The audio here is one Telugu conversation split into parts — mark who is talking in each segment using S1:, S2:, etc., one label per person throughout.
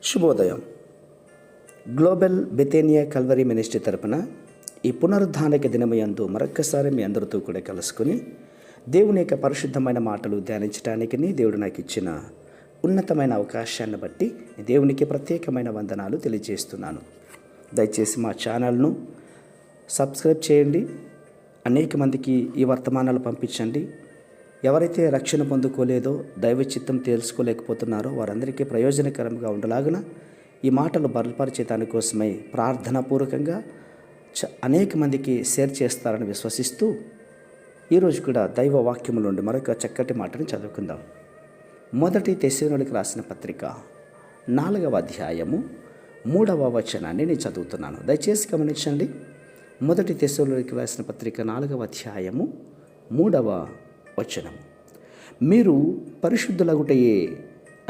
S1: శుభోదయం. గ్లోబల్ బెతేనియా కల్వరీ మినిస్ట్రీ తరపున ఈ పునరుద్ధానిక దినమయందు మరొక్కసారి మీ అందరితో కూడా కలుసుకొని దేవుని యొక్క పరిశుద్ధమైన మాటలు ధ్యానించడానికి దేవుడు నాకు ఇచ్చిన ఉన్నతమైన అవకాశాన్ని బట్టి దేవునికి ప్రత్యేకమైన వందనాలు తెలియజేస్తున్నాను. దయచేసి మా ఛానల్ను సబ్స్క్రైబ్ చేయండి. అనేక మందికి ఈ వర్తమానాలు పంపించండి. ఎవరైతే రక్షణ పొందుకోలేదో, దైవ చిత్తం తెలుసుకోలేకపోతున్నారో వారందరికీ ప్రయోజనకరంగా ఉండలాగున ఈ మాటలు బలపరిచే దానికోసమై ప్రార్థనాపూర్వకంగా అనేక మందికి షేర్ చేస్తారని విశ్వసిస్తూ ఈరోజు కూడా దైవ వాక్యముల నుండి మరొక చక్కటి మాటను చదువుకుందాం. మొదటి తెస్సలోనికీయులకు రాసిన పత్రిక 4వ అధ్యాయము 3వ వచనాన్ని నేను చదువుతున్నాను. దయచేసి గమనించండి. మొదటి తెస్సలోనికీయులకు రాసిన పత్రిక 4వ అధ్యాయము 3వ వచనం. మీరు పరిశుద్ధులగుటయే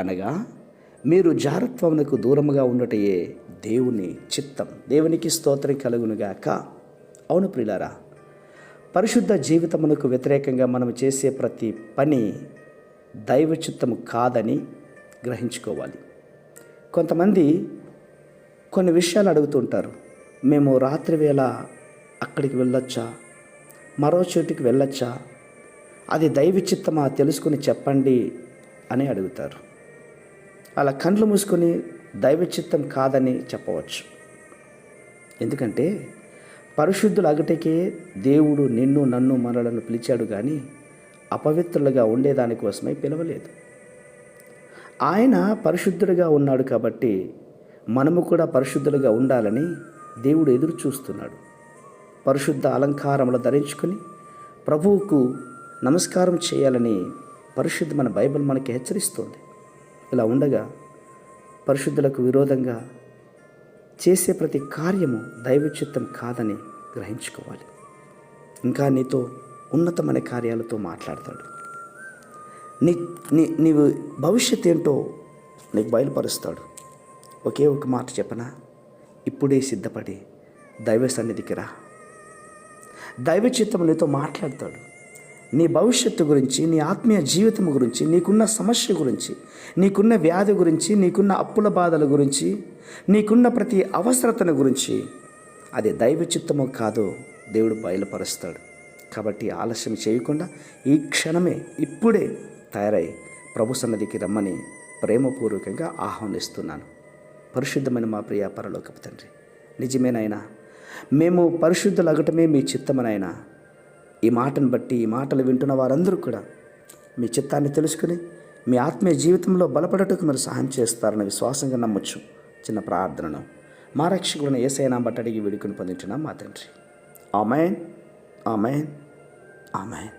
S1: అనగా మీరు జారత్వమునకు దూరముగా ఉండటయే దేవుని చిత్తం. దేవునికి స్తోత్రం కలుగునుగాక. అవును ప్రియులారా, పరిశుద్ధ జీవితమునకు వ్యతిరేకంగా మనం చేసే ప్రతి పని దైవ చిత్తము కాదని గ్రహించుకోవాలి. కొంతమంది కొన్ని విషయాలు అడుగుతుంటారు. మేము రాత్రి వేళ అక్కడికి వెళ్ళొచ్చా, మరో చోటికి వెళ్ళొచ్చా, అది దైవ చిత్తమా తెలుసుకుని చెప్పండి అని అడుగుతారు. అలా కండ్లు మూసుకొని దైవ చిత్తం కాదని చెప్పవచ్చు. ఎందుకంటే పరిశుద్ధులు అగటికే దేవుడు నిన్ను నన్ను మనలను పిలిచాడు, కానీ అపవిత్రులుగా ఉండేదానికోసమై పిలవలేదు. ఆయన పరిశుద్ధుడిగా ఉన్నాడు కాబట్టి మనము కూడా పరిశుద్ధులుగా ఉండాలని దేవుడు ఎదురు చూస్తున్నాడు. పరిశుద్ధ అలంకారములు ధరించుకొని ప్రభువుకు నమస్కారం చేయాలని పరిశుద్ధమైన బైబిల్ మనకి హెచ్చరిస్తోంది. ఇలా ఉండగా పరిశుద్ధులకు విరోధంగా చేసే ప్రతి కార్యము దైవ చిత్తం కాదని గ్రహించుకోవాలి. ఇంకా నీతో ఉన్నతమైన కార్యాలతో మాట్లాడతాడు. నీవు భవిష్యత్ ఏంటో నీకు బయలుపరుస్తాడు. ఒకే ఒక మాట చెప్పనా, ఇప్పుడే సిద్ధపడి దైవ సన్నిధికి రా. దైవ చిత్తం నీతో మాట్లాడతాడు. నీ భవిష్యత్తు గురించి, నీ ఆత్మీయ జీవితం గురించి, నీకున్న సమస్య గురించి, నీకున్న వ్యాధి గురించి, నీకున్న అప్పుల బాధల గురించి, నీకున్న ప్రతి అవసరతను గురించి అది దైవ చిత్తమో కాదో దేవుడు బయలుపరుస్తాడు. కాబట్టి ఆలస్యం చేయకుండా ఈ క్షణమే ఇప్పుడే తయారై ప్రభు సన్నిధికి రమ్మని ప్రేమపూర్వకంగా ఆహ్వానిస్తున్నాను. పరిశుద్ధమైన మా ప్రియ పరలోకపు తండ్రి, నిజమేనైనా మేము పరిశుద్ధులగటమే మీ చిత్తమనైనా. ఈ మాటను బట్టి, ఈ మాటలు వింటున్న వారందరూ కూడా మీ చిత్తాన్ని తెలుసుకుని మీ ఆత్మీయ జీవితంలో బలపడటకు మీరు సహాయం చేస్తారని విశ్వాసంగా నమ్మొచ్చు. చిన్న ప్రార్థనను మా రక్షకులను యేసయ్య నామమున బట్టి అడిగి వేడుకొని పొందుచున్నాం మా తండ్రి. ఆమేన్, ఆమేన్, ఆమేన్.